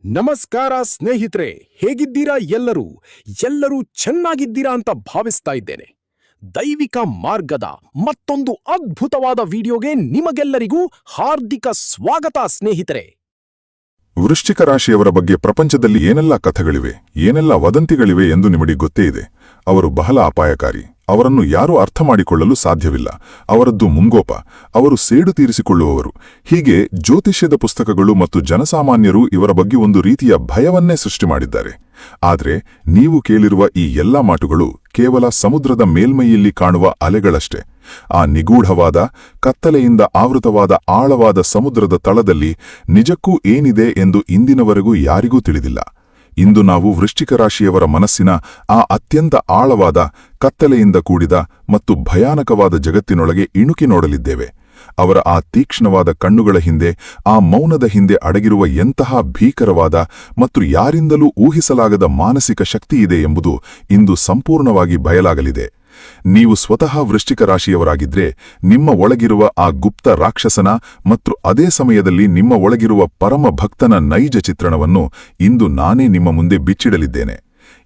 ನಮಸ್ಕಾರ ಸ್ನೇಹಿತರೆ, ಹೇಗಿದ್ದೀರಾ? ಎಲ್ಲರೂ ಚೆನ್ನಾಗಿದ್ದೀರಾ ಅಂತ ಭಾವಿಸ್ತಾ ಇದ್ದೇನೆ. ದೈವಿಕ ಮಾರ್ಗದ ಮತ್ತೊಂದು ಅದ್ಭುತವಾದ ವಿಡಿಯೋಗೆ ನಿಮಗೆಲ್ಲರಿಗೂ ಹಾರ್ದಿಕ ಸ್ವಾಗತ ಸ್ನೇಹಿತರೆ. ವೃಶ್ಚಿಕ ರಾಶಿಯವರ ಬಗ್ಗೆ ಪ್ರಪಂಚದಲ್ಲಿ ಏನೆಲ್ಲ ಕಥೆಗಳಿವೆ, ಏನೆಲ್ಲ ವದಂತಿಗಳಿವೆ ಎಂದು ನಿಮಗೆ ಗೊತ್ತೇ ಇದೆ. ಅವರು ಬಹಳ ಅಪಾಯಕಾರಿ. ಅವರನ್ನು ಯಾರೂ ಅರ್ಥ ಮಾಡಿಕೊಳ್ಳಲು ಸಾಧ್ಯವಿಲ್ಲ. ಅವರದ್ದು ಮುಂಗೋಪ, ಅವರು ಸೇಡು ತೀರಿಸಿಕೊಳ್ಳುವವರು. ಹೀಗೆ ಜ್ಯೋತಿಷ್ಯದ ಪುಸ್ತಕಗಳು ಮತ್ತು ಜನಸಾಮಾನ್ಯರು ಇವರ ಬಗ್ಗೆ ಒಂದು ರೀತಿಯ ಭಯವನ್ನೇ ಸೃಷ್ಟಿ ಮಾಡಿದ್ದಾರೆ. ಆದರೆ ನೀವು ಕೇಳಿರುವ ಈ ಎಲ್ಲಾ ಮಾತುಗಳು ಕೇವಲ ಸಮುದ್ರದ ಮೇಲ್ಮೈಯಲ್ಲಿ ಕಾಣುವ ಅಲೆಗಳಷ್ಟೇ. ಆ ನಿಗೂಢವಾದ, ಕತ್ತಲೆಯಿಂದ ಆವೃತವಾದ ಆಳವಾದ ಸಮುದ್ರದ ತಳದಲ್ಲಿ ನಿಜಕ್ಕೂ ಏನಿದೆ ಎಂದು ಇಂದಿನವರೆಗೂ ಯಾರಿಗೂ ತಿಳಿದಿಲ್ಲ. ಇಂದು ನಾವು ವೃಶ್ಚಿಕ ರಾಶಿಯವರ ಮನಸ್ಸಿನ ಆ ಅತ್ಯಂತ ಆಳವಾದ, ಕತ್ತಲೆಯಿಂದ ಕೂಡಿದ ಮತ್ತು ಭಯಾನಕವಾದ ಜಗತ್ತಿನೊಳಗೆ ಇಣುಕಿ ನೋಡಲಿದ್ದೇವೆ. ಅವರ ಆ ತೀಕ್ಷ್ಣವಾದ ಕಣ್ಣುಗಳ ಹಿಂದೆ, ಆ ಮೌನದ ಹಿಂದೆ ಅಡಗಿರುವ ಎಂತಹ ಭೀಕರವಾದ ಮತ್ತು ಯಾರಿಂದಲೂ ಊಹಿಸಲಾಗದ ಮಾನಸಿಕ ಶಕ್ತಿಯಿದೆ ಎಂಬುದು ಇಂದು ಸಂಪೂರ್ಣವಾಗಿ ಬಯಲಾಗಲಿದೆ. ನೀವು ಸ್ವತಃ ವೃಶ್ಚಿಕ ರಾಶಿಯವರಾಗಿದ್ರೆ ನಿಮ್ಮ ಒಳಗಿರುವ ಆ ಗುಪ್ತ ರಾಕ್ಷಸನ ಮತ್ತು ಅದೇ ಸಮಯದಲ್ಲಿ ನಿಮ್ಮ ಒಳಗಿರುವ ಪರಮ ಭಕ್ತನ ನೈಜ ಚಿತ್ರಣವನ್ನು ಇಂದು ನಾನೇ ನಿಮ್ಮ ಮುಂದೆ ಬಿಚ್ಚಿಡಲಿದ್ದೇನೆ.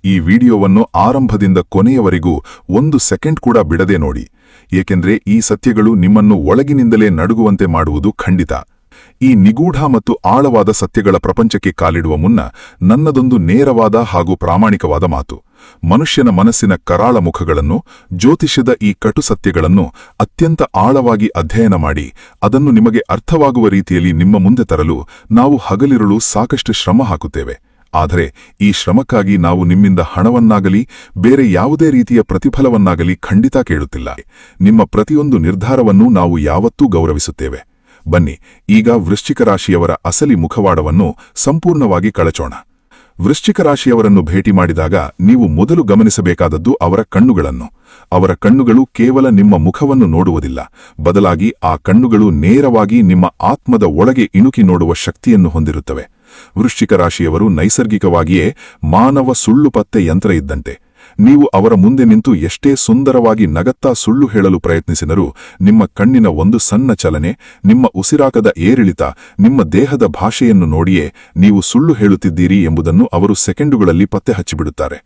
ಈ ವಿಡಿಯೋವನ್ನು ಆರಂಭದಿಂದ ಕೊನೆಯವರೆಗೂ 1 ಸೆಕೆಂಡ್ ಕೂಡ ಬಿಡದೆ ನೋಡಿ, ಏಕೆಂದರೆ ಈ ಸತ್ಯಗಳು ನಿಮ್ಮನ್ನು ಒಳಗಿನಿಂದಲೇ ನಡುಗುವಂತೆ ಮಾಡುವುದು ಖಂಡಿತ. ಈ ನಿಗೂಢ ಮತ್ತು ಆಳವಾದ ಸತ್ಯಗಳ ಪ್ರಪಂಚಕ್ಕೆ ಕಾಲಿಡುವ ಮುನ್ನ ನನ್ನದೊಂದು ನೇರವಾದ ಹಾಗೂ ಪ್ರಾಮಾಣಿಕವಾದ ಮಾತು. ಮನುಷ್ಯನ ಮನಸ್ಸಿನ ಕರಾಳ ಮುಖಗಳನ್ನು, ಜ್ಯೋತಿಷ್ಯದ ಈ ಕಟು ಸತ್ಯಗಳನ್ನು ಅತ್ಯಂತ ಆಳವಾಗಿ ಅಧ್ಯಯನ ಮಾಡಿ ಅದನ್ನು ನಿಮಗೆ ಅರ್ಥವಾಗುವ ರೀತಿಯಲ್ಲಿ ನಿಮ್ಮ ಮುಂದೆ ತರಲು ನಾವು ಹಗಲಿರುಳು ಸಾಕಷ್ಟು ಶ್ರಮ ಹಾಕುತ್ತೇವೆ. ಆದರೆ ಈ ಶ್ರಮಕ್ಕಾಗಿ ನಾವು ನಿಮ್ಮಿಂದ ಹಣವನ್ನಾಗಲಿ ಬೇರೆ ಯಾವುದೇ ರೀತಿಯ ಪ್ರತಿಫಲವನ್ನಾಗಲಿ ಖಂಡಿತ ಕೇಳುತ್ತಿಲ್ಲ. ನಿಮ್ಮ ಪ್ರತಿಯೊಂದು ನಿರ್ಧಾರವನ್ನೂ ನಾವು ಯಾವತ್ತೂ ಗೌರವಿಸುತ್ತೇವೆ. ಬನ್ನಿ, ಈಗ ವೃಶ್ಚಿಕ ರಾಶಿಯವರ ಅಸಲಿ ಮುಖವಾಡವನ್ನು ಸಂಪೂರ್ಣವಾಗಿ ಕಳಚೋಣ. ವೃಶ್ಚಿಕ ರಾಶಿಯವರನ್ನು ಭೇಟಿ ಮಾಡಿದಾಗ ನೀವು ಮೊದಲು ಗಮನಿಸಬೇಕಾದದ್ದು ಅವರ ಕಣ್ಣುಗಳನ್ನು. ಅವರ ಕಣ್ಣುಗಳು ಕೇವಲ ನಿಮ್ಮ ಮುಖವನ್ನು ನೋಡುವುದಿಲ್ಲ, ಬದಲಾಗಿ ಆ ಕಣ್ಣುಗಳು ನೇರವಾಗಿ ನಿಮ್ಮ ಆತ್ಮದ ಒಳಗೆ ಇಣುಕಿ ನೋಡುವ ಶಕ್ತಿಯನ್ನು ಹೊಂದಿರುತ್ತವೆ. ವೃಶ್ಚಿಕ ರಾಶಿಯವರು ನೈಸರ್ಗಿಕವಾಗಿಯೇ ಮಾನವ ಸುಳ್ಳು ಪತ್ತೆ ಯಂತ್ರ ಇದ್ದಂತೆ. ನೀವು ಅವರ ಮುಂದೆ ನಿಂತು ಎಷ್ಟೇ ಸುಂದರವಾಗಿ ನಗತ್ತಾ ಸುಳ್ಳು ಹೇಳಲು ಪ್ರಯತ್ನಿಸಿದರೂ ನಿಮ್ಮ ಕಣ್ಣಿನ ಒಂದು ಸಣ್ಣ ಚಲನೆ, ನಿಮ್ಮ ಉಸಿರಾಟದ ಏರಿಳಿತ, ನಿಮ್ಮ ದೇಹದ ಭಾಷೆಯನ್ನು ನೋಡಿಯೇ ನೀವು ಸುಳ್ಳು ಹೇಳುತ್ತಿದ್ದೀರಿ ಎಂಬುದನ್ನು ಅವರು ಸೆಕೆಂಡುಗಳಲ್ಲಿ ಪತ್ತೆ ಹಚ್ಚಿಬಿಡುತ್ತಾರೆ.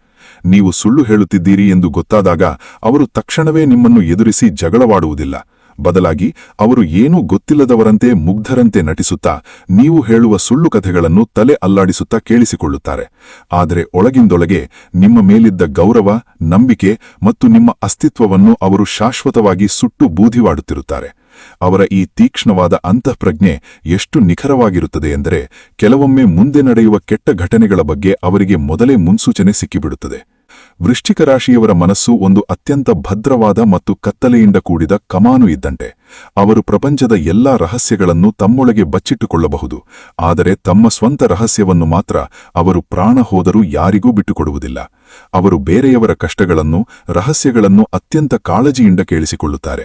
ನೀವು ಸುಳ್ಳು ಹೇಳುತ್ತಿದ್ದೀರಿ ಎಂದು ಗೊತ್ತಾದಾಗ ಅವರು ತಕ್ಷಣವೇ ನಿಮ್ಮನ್ನು ಎದುರಿಸಿ ಜಗಳವಾಡುವುದಿಲ್ಲ. ಬದಲಾಗಿ ಅವರು ಏನೂ ಗೊತ್ತಿಲ್ಲದವರಂತೆ ಮುಗ್ಧರಂತೆ ನಟಿಸುತ್ತಾ ನೀವು ಹೇಳುವ ಸುಳ್ಳು ಕಥೆಗಳನ್ನು ತಲೆ ಅಲ್ಲಾಡಿಸುತ್ತಾ ಕೇಳಿಸಿಕೊಳ್ಳುತ್ತಾರೆ. ಆದರೆ ಒಳಗಿಂದೊಳಗೆ ನಿಮ್ಮ ಮೇಲಿದ್ದ ಗೌರವ, ನಂಬಿಕೆ ಮತ್ತು ನಿಮ್ಮ ಅಸ್ತಿತ್ವವನ್ನು ಅವರು ಶಾಶ್ವತವಾಗಿ ಸುಟ್ಟು ಬೂದಿವಾಡುತ್ತಿರುತ್ತಾರೆ. ಅವರ ಈ ತೀಕ್ಷ್ಣವಾದ ಅಂತಃಪ್ರಜ್ಞೆ ಎಷ್ಟು ನಿಖರವಾಗಿರುತ್ತದೆ ಎಂದರೆ ಕೆಲವೊಮ್ಮೆ ಮುಂದೆ ನಡೆಯುವ ಕೆಟ್ಟ ಘಟನೆಗಳ ಬಗ್ಗೆ ಅವರಿಗೆ ಮೊದಲೇ ಮುನ್ಸೂಚನೆ ಸಿಕ್ಕಿಬಿಡುತ್ತದೆ. ವೃಶ್ಚಿಕ ರಾಶಿಯವರ ಮನಸ್ಸು ಒಂದು ಅತ್ಯಂತ ಭದ್ರವಾದ ಮತ್ತು ಕತ್ತಲೆಯಿಂದ ಕೂಡಿದ ಕಮಾನು ಇದ್ದಂತೆ. ಅವರು ಪ್ರಪಂಚದ ಎಲ್ಲಾ ರಹಸ್ಯಗಳನ್ನು ತಮ್ಮೊಳಗೆ ಬಚ್ಚಿಟ್ಟುಕೊಳ್ಳಬಹುದು, ಆದರೆ ತಮ್ಮ ಸ್ವಂತ ರಹಸ್ಯವನ್ನು ಮಾತ್ರ ಅವರು ಪ್ರಾಣ ಹೋದರೂ ಯಾರಿಗೂ ಬಿಟ್ಟುಕೊಡುವುದಿಲ್ಲ. ಅವರು ಬೇರೆಯವರ ಕಷ್ಟಗಳನ್ನು, ರಹಸ್ಯಗಳನ್ನು ಅತ್ಯಂತ ಕಾಳಜಿಯಿಂದ ಕೇಳಿಸಿಕೊಳ್ಳುತ್ತಾರೆ.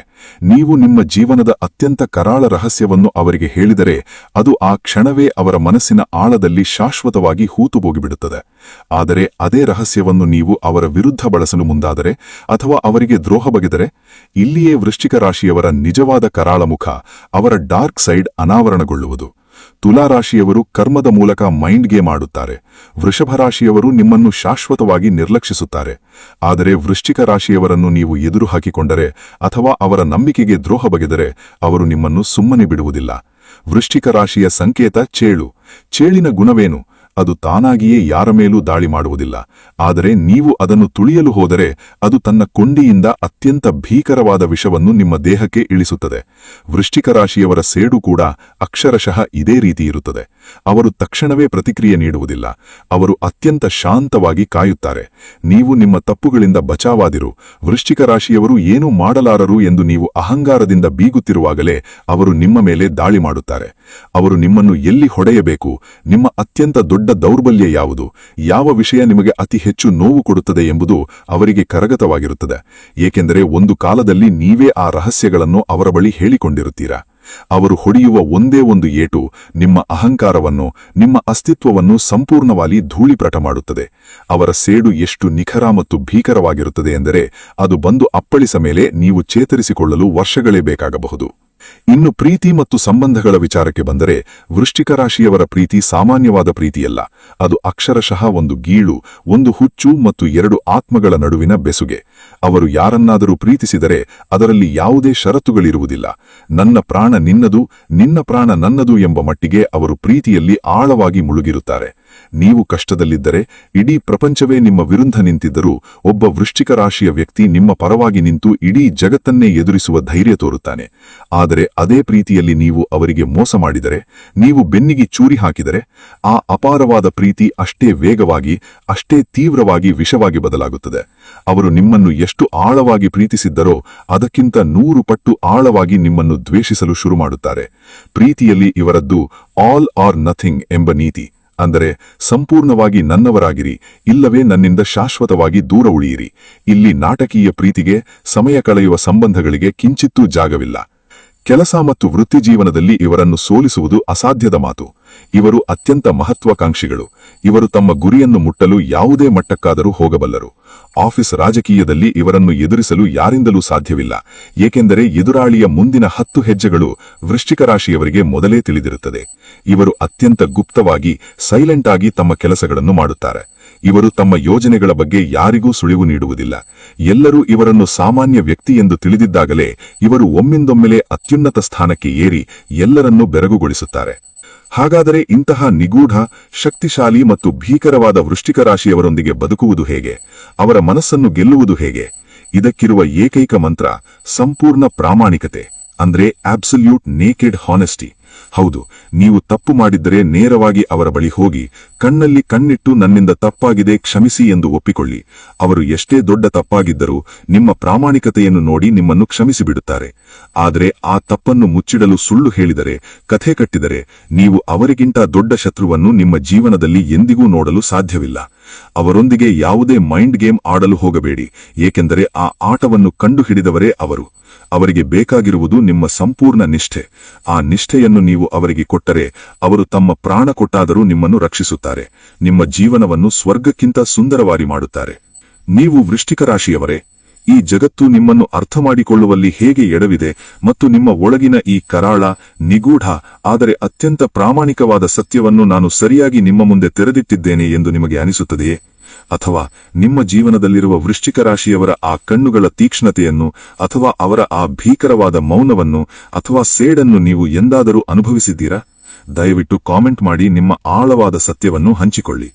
ನೀವು ನಿಮ್ಮ ಜೀವನದ ಅತ್ಯಂತ ಕರಾಳ ರಹಸ್ಯವನ್ನು ಅವರಿಗೆ ಹೇಳಿದರೆ ಅದು ಆ ಕ್ಷಣವೇ ಅವರ ಮನಸ್ಸಿನ ಆಳದಲ್ಲಿ ಶಾಶ್ವತವಾಗಿ ಹೂತುಬೋಗಿಬಿಡುತ್ತದೆ. ಆದರೆ ಅದೇ ರಹಸ್ಯವನ್ನು ನೀವು ಅವರ ವಿರುದ್ಧ ಬಳಸಲು ಮುಂದಾದರೆ ಅಥವಾ ಅವರಿಗೆ ದ್ರೋಹ ಬಗೆದರೆ ಇಲ್ಲಿಯೇ ವೃಶ್ಚಿಕ ರಾಶಿಯವರ ನಿಜವಾದ ಕರಾಳ ಮುಖ, ಅವರ ಡಾರ್ಕ್ ಸೈಡ್ ಅನಾವರಣಗೊಳ್ಳುವುದು. ತುಲಾರಾಶಿಯವರು ಕರ್ಮದ ಮೂಲಕ ಮೈಂಡ್ ಗೇಮ್ ಆಡುತ್ತಾರೆ. ವೃಷಭ ರಾಶಿಯವರು ನಿಮ್ಮನ್ನು ಶಾಶ್ವತವಾಗಿ ನಿರ್ಲಕ್ಷಿಸುತ್ತಾರೆ. ಆದರೆ ವೃಶ್ಚಿಕ ರಾಶಿಯವರನ್ನು ನೀವು ಎದುರು ಹಾಕಿಕೊಂಡರೆ ಅಥವಾ ಅವರ ನಂಬಿಕೆಗೆ ದ್ರೋಹ ಬಗೆದರೆ ಅವರು ನಿಮ್ಮನ್ನು ಸುಮ್ಮನೆ ಬಿಡುವುದಿಲ್ಲ. ವೃಶ್ಚಿಕ ರಾಶಿಯ ಸಂಕೇತ ಚೇಳು. ಚೇಳಿನ ಗುಣವೇನು? ಅದು ತಾನಾಗಿಯೇ ಯಾರ ಮೇಲೂ ದಾಳಿ ಮಾಡುವುದಿಲ್ಲ. ಆದರೆ ನೀವು ಅದನ್ನು ತುಳಿಯಲು ಹೋದರೆ ಅದು ತನ್ನ ಕೊಂಡಿಯಿಂದ ಅತ್ಯಂತ ಭೀಕರವಾದ ವಿಷವನ್ನು ನಿಮ್ಮ ದೇಹಕ್ಕೆ ಇಳಿಸುತ್ತದೆ. ವೃಶ್ಚಿಕ ರಾಶಿಯವರ ಸೇಡು ಕೂಡ ಅಕ್ಷರಶಃ ಇದೇ ರೀತಿ ಇರುತ್ತದೆ. ಅವರು ತಕ್ಷಣವೇ ಪ್ರತಿಕ್ರಿಯೆ ನೀಡುವುದಿಲ್ಲ. ಅವರು ಅತ್ಯಂತ ಶಾಂತವಾಗಿ ಕಾಯುತ್ತಾರೆ. ನೀವು ನಿಮ್ಮ ತಪ್ಪುಗಳಿಂದ ಬಚಾವಾದಿರು, ವೃಶ್ಚಿಕ ರಾಶಿಯವರು ಏನೂ ಮಾಡಲಾರರು ಎಂದು ನೀವು ಅಹಂಕಾರದಿಂದ ಬೀಗುತ್ತಿರುವಾಗಲೇ ಅವರು ನಿಮ್ಮ ಮೇಲೆ ದಾಳಿ ಮಾಡುತ್ತಾರೆ. ಅವರು ನಿಮ್ಮನ್ನು ಎಲ್ಲಿ ಹೊಡೆಯಬೇಕು, ನಿಮ್ಮ ಅತ್ಯಂತ ದೊಡ್ಡ ದೌರ್ಬಲ್ಯ ಯಾವುದು, ಯಾವ ವಿಷಯ ನಿಮಗೆ ಅತಿ ಹೆಚ್ಚು ನೋವು ಕೊಡುತ್ತದೆ ಎಂಬುದು ಅವರಿಗೆ ಕರಗತವಾಗಿರುತ್ತದೆ. ಏಕೆಂದರೆ ಒಂದು ಕಾಲದಲ್ಲಿ ನೀವೇ ಆ ರಹಸ್ಯಗಳನ್ನು ಅವರ ಬಳಿ ಹೇಳಿಕೊಂಡಿರುತ್ತೀರಾ. ಅವರು ಹೊಡೆಯುವ ಒಂದೇ ಒಂದು ಏಟು ನಿಮ್ಮ ಅಹಂಕಾರವನ್ನು, ನಿಮ್ಮ ಅಸ್ತಿತ್ವವನ್ನು ಸಂಪೂರ್ಣವಾಗಿ ಧೂಳಿಪ್ರಟ ಮಾಡುತ್ತದೆ. ಅವರ ಸೇಡು ಎಷ್ಟು ನಿಖರ ಮತ್ತು ಭೀಕರವಾಗಿರುತ್ತದೆ ಎಂದರೆ ಅದು ಬಂದು ಅಪ್ಪಳಿಸ ಮೇಲೆ ನೀವು ಚೇತರಿಸಿಕೊಳ್ಳಲು ವರ್ಷಗಳೇ ಬೇಕಾಗಬಹುದು. ಇನ್ನು ಪ್ರೀತಿ ಮತ್ತು ಸಂಬಂಧಗಳ ವಿಚಾರಕ್ಕೆ ಬಂದರೆ ವೃಶ್ಚಿಕ ರಾಶಿಯವರ ಪ್ರೀತಿ ಸಾಮಾನ್ಯವಾದ ಪ್ರೀತಿಯಲ್ಲ. ಅದು ಅಕ್ಷರಶಃ ಒಂದು ಗೀಳು, ಒಂದು ಹುಚ್ಚು ಮತ್ತು ಎರಡು ಆತ್ಮಗಳ ನಡುವಿನ ಬೆಸುಗೆ. ಅವರು ಯಾರನ್ನಾದರೂ ಪ್ರೀತಿಸಿದರೆ ಅದರಲ್ಲಿ ಯಾವುದೇ ಷರತ್ತುಗಳಿರುವುದಿಲ್ಲ. ನನ್ನ ಪ್ರಾಣ ನಿನ್ನದು, ನಿನ್ನ ಪ್ರಾಣ ನನ್ನದು ಎಂಬ ಮಟ್ಟಿಗೆ ಅವರು ಪ್ರೀತಿಯಲ್ಲಿ ಆಳವಾಗಿ ಮುಳುಗಿರುತ್ತಾರೆ. ನೀವು ಕಷ್ಟದಲ್ಲಿದ್ದರೆ ಇಡೀ ಪ್ರಪಂಚವೇ ನಿಮ್ಮ ವಿರುದ್ಧ ನಿಂತಿದ್ದರೂ ಒಬ್ಬ ವೃಶ್ಚಿಕ ರಾಶಿಯ ವ್ಯಕ್ತಿ ನಿಮ್ಮ ಪರವಾಗಿ ನಿಂತು ಇಡೀ ಜಗತ್ತನ್ನೇ ಎದುರಿಸುವ ಧೈರ್ಯ ತೋರುತ್ತಾನೆ. ಆದರೆ ಅದೇ ಪ್ರೀತಿಯಲ್ಲಿ ನೀವು ಅವರಿಗೆ ಮೋಸ ಮಾಡಿದರೆ, ನೀವು ಬೆನ್ನಿಗೆ ಚೂರಿ ಹಾಕಿದರೆ, ಆ ಅಪಾರವಾದ ಪ್ರೀತಿ ಅಷ್ಟೇ ವೇಗವಾಗಿ, ಅಷ್ಟೇ ತೀವ್ರವಾಗಿ ವಿಷವಾಗಿ ಬದಲಾಗುತ್ತದೆ. ಅವರು ನಿಮ್ಮನ್ನು ಎಷ್ಟು ಆಳವಾಗಿ ಪ್ರೀತಿಸಿದ್ದರೋ ಅದಕ್ಕಿಂತ 100 ಪಟ್ಟು ಆಳವಾಗಿ ನಿಮ್ಮನ್ನು ದ್ವೇಷಿಸಲು ಶುರು ಮಾಡುತ್ತಾರೆ. ಪ್ರೀತಿಯಲ್ಲಿ ಇವರದ್ದು ಆಲ್ ಆರ್ ನಥಿಂಗ್ ಎಂಬ ನೀತಿ. ಅಂದರೆ ಸಂಪೂರ್ಣವಾಗಿ ನನ್ನವರಾಗಿರಿ, ಇಲ್ಲವೇ ನನ್ನಿಂದ ಶಾಶ್ವತವಾಗಿ ದೂರ ಉಳಿಯಿರಿ. ಇಲ್ಲಿ ನಾಟಕೀಯ ಪ್ರೀತಿಗೆ, ಸಮಯ ಕಳೆಯುವ ಸಂಬಂಧಗಳಿಗೆ ಕಿಂಚಿತ್ತೂ ಜಾಗವಿಲ್ಲ. ಕೆಲಸ ಮತ್ತು ವೃತ್ತಿಜೀವನದಲ್ಲಿ ಇವರನ್ನು ಸೋಲಿಸುವುದು ಅಸಾಧ್ಯದ ಮಾತು. ಇವರು ಅತ್ಯಂತ ಮಹತ್ವಾಕಾಂಕ್ಷಿಗಳು. ಇವರು ತಮ್ಮ ಗುರಿಯನ್ನು ಮುಟ್ಟಲು ಯಾವುದೇ ಮಟ್ಟಕ್ಕಾದರೂ ಹೋಗಬಲ್ಲರು. ಆಫೀಸ್ ರಾಜಕೀಯದಲ್ಲಿ ಇವರನ್ನು ಎದುರಿಸಲು ಯಾರಿಂದಲೂ ಸಾಧ್ಯವಿಲ್ಲ. ಏಕೆಂದರೆ ಎದುರಾಳಿಯ ಮುಂದಿನ 10 ಹೆಜ್ಜೆಗಳು ವೃಶ್ಚಿಕ ರಾಶಿಯವರಿಗೆ ಮೊದಲೇ ತಿಳಿದಿರುತ್ತದೆ. ಇವರು ಅತ್ಯಂತ ಗುಪ್ತವಾಗಿ, ಸೈಲೆಂಟ್ ಆಗಿ ತಮ್ಮ ಕೆಲಸಗಳನ್ನು ಮಾಡುತ್ತಾರೆ. ಇವರು ತಮ್ಮ ಯೋಜನೆಗಳ ಬಗ್ಗೆ ಯಾರಿಗೂ ಸುಳಿವು ನೀಡುವುದಿಲ್ಲ. ಎಲ್ಲರೂ ಇವರನ್ನು ಸಾಮಾನ್ಯ ವ್ಯಕ್ತಿ ಎಂದು ತಿಳಿದಿದ್ದಾಗಲೇ ಇವರು ಒಮ್ಮಿಂದೊಮ್ಮೆಲೆ ಅತ್ಯುನ್ನತ ಸ್ಥಾನಕ್ಕೆ ಏರಿ ಎಲ್ಲರನ್ನೂ ಬೆರಗುಗೊಳಿಸುತ್ತಾರೆ. ಹಾಗಾದರೆ ಇಂತಹ ನಿಗೂಢ, ಶಕ್ತಿಶಾಲಿ ಮತ್ತು ಭೀಕರವಾದ ವೃಶ್ಚಿಕ ರಾಶಿಯವರೊಂದಿಗೆ ಬದುಕುವುದು ಹೇಗೆ? ಅವರ ಮನಸ್ಸನ್ನು ಗೆಲ್ಲುವುದು ಹೇಗೆ? ಇದಕ್ಕಿರುವ ಏಕೈಕ ಮಂತ್ರ ಸಂಪೂರ್ಣ ಪ್ರಾಮಾಣಿಕತೆ, ಅಂದ್ರೆ ಅಬ್ಸಲ್ಯೂಟ್ ನೇಕೆಡ್ ಹಾನೆಸ್ಟಿ. ಹೌದು, ನೀವು ತಪ್ಪು ಮಾಡಿದ್ದರೆ ನೇರವಾಗಿ ಅವರ ಬಳಿ ಹೋಗಿ ಕಣ್ಣಲ್ಲಿ ಕಣ್ಣಿಟ್ಟು ನನ್ನಿಂದ ತಪ್ಪಾಗಿದೆ, ಕ್ಷಮಿಸಿ ಎಂದು ಒಪ್ಪಿಕೊಳ್ಳಿ. ಅವರು ಎಷ್ಟೇ ದೊಡ್ಡ ತಪ್ಪಾಗಿದ್ದರೂ ನಿಮ್ಮ ಪ್ರಾಮಾಣಿಕತೆಯನ್ನು ನೋಡಿ ನಿಮ್ಮನ್ನು ಕ್ಷಮಿಸಿಬಿಡುತ್ತಾರೆ. ಆದರೆ ಆ ತಪ್ಪನ್ನು ಮುಚ್ಚಿಡಲು ಸುಳ್ಳು ಹೇಳಿದರೆ, ಕಥೆ ಕಟ್ಟಿದರೆ, ನೀವು ಅವರಿಗಿಂತ ದೊಡ್ಡ ಶತ್ರುವನ್ನು ನಿಮ್ಮ ಜೀವನದಲ್ಲಿ ಎಂದಿಗೂ ನೋಡಲು ಸಾಧ್ಯವಿಲ್ಲ. ಅವರೊಂದಿಗೆ ಯಾವುದೇ ಮೈಂಡ್ ಗೇಮ್ ಆಡಲು ಹೋಗಬೇಡಿ, ಏಕೆಂದರೆ ಆ ಆಟವನ್ನು ಕಂಡುಹಿಡಿದವರೇ ಅವರು. ಅವರಿಗೆ ಬೇಕಾಗಿರುವುದು ನಿಮ್ಮ ಸಂಪೂರ್ಣ ನಿಷ್ಠೆ. ಆ ನಿಷ್ಠೆಯನ್ನು ನೀವು ಅವರಿಗೆ ಕೊಟ್ಟರೆ ಅವರು ತಮ್ಮ ಪ್ರಾಣ ಕೊಟ್ಟಾದರೂ ನಿಮ್ಮನ್ನು ರಕ್ಷಿಸುತ್ತಾರೆ. ನಿಮ್ಮ ಜೀವನವನ್ನು ಸ್ವರ್ಗಕ್ಕಿಂತ ಸುಂದರವಾಗಿ ಮಾಡುತ್ತಾರೆ. ನೀವು ವೃಶ್ಚಿಕ ರಾಶಿಯವರೇ, ಈ ಜಗತ್ತು ನಿಮ್ಮನ್ನು ಅರ್ಥಮಾಡಿಕೊಳ್ಳುವಲ್ಲಿ ಹೇಗೆ ಎಡವಿದೆ ಮತ್ತು ನಿಮ್ಮ ಒಳಗಿನ ಈ ಕರಾಳ, ನಿಗೂಢ ಆದರೆ ಅತ್ಯಂತ ಪ್ರಾಮಾಣಿಕವಾದ ಸತ್ಯವನ್ನು ನಾನು ಸರಿಯಾಗಿ ನಿಮ್ಮ ಮುಂದೆ ತೆರೆದಿಟ್ಟಿದ್ದೇನೆ ಎಂದು ನಿಮಗೆ ಅನಿಸುತ್ತದೆಯೇ? ಅಥವಾ ನಿಮ್ಮ ಜೀವನದಲ್ಲಿರುವ ವೃಶ್ಚಿಕ ರಾಶಿಯವರ ಆ ಕಣ್ಣುಗಳ ತೀಕ್ಷ್ಣತೆಯನ್ನು, ಅಥವಾ ಅವರ ಆ ಭೀಕರವಾದ ಮೌನವನ್ನು ಅಥವಾ ಸೇಡನ್ನು ನೀವು ಎಂದಾದರೂ ಅನುಭವಿಸಿದ್ದೀರಾ? ದಯವಿಟ್ಟು ಕಾಮೆಂಟ್ ಮಾಡಿ ನಿಮ್ಮ ಆಳವಾದ ಸತ್ಯವನ್ನು ಹಂಚಿಕೊಳ್ಳಿ.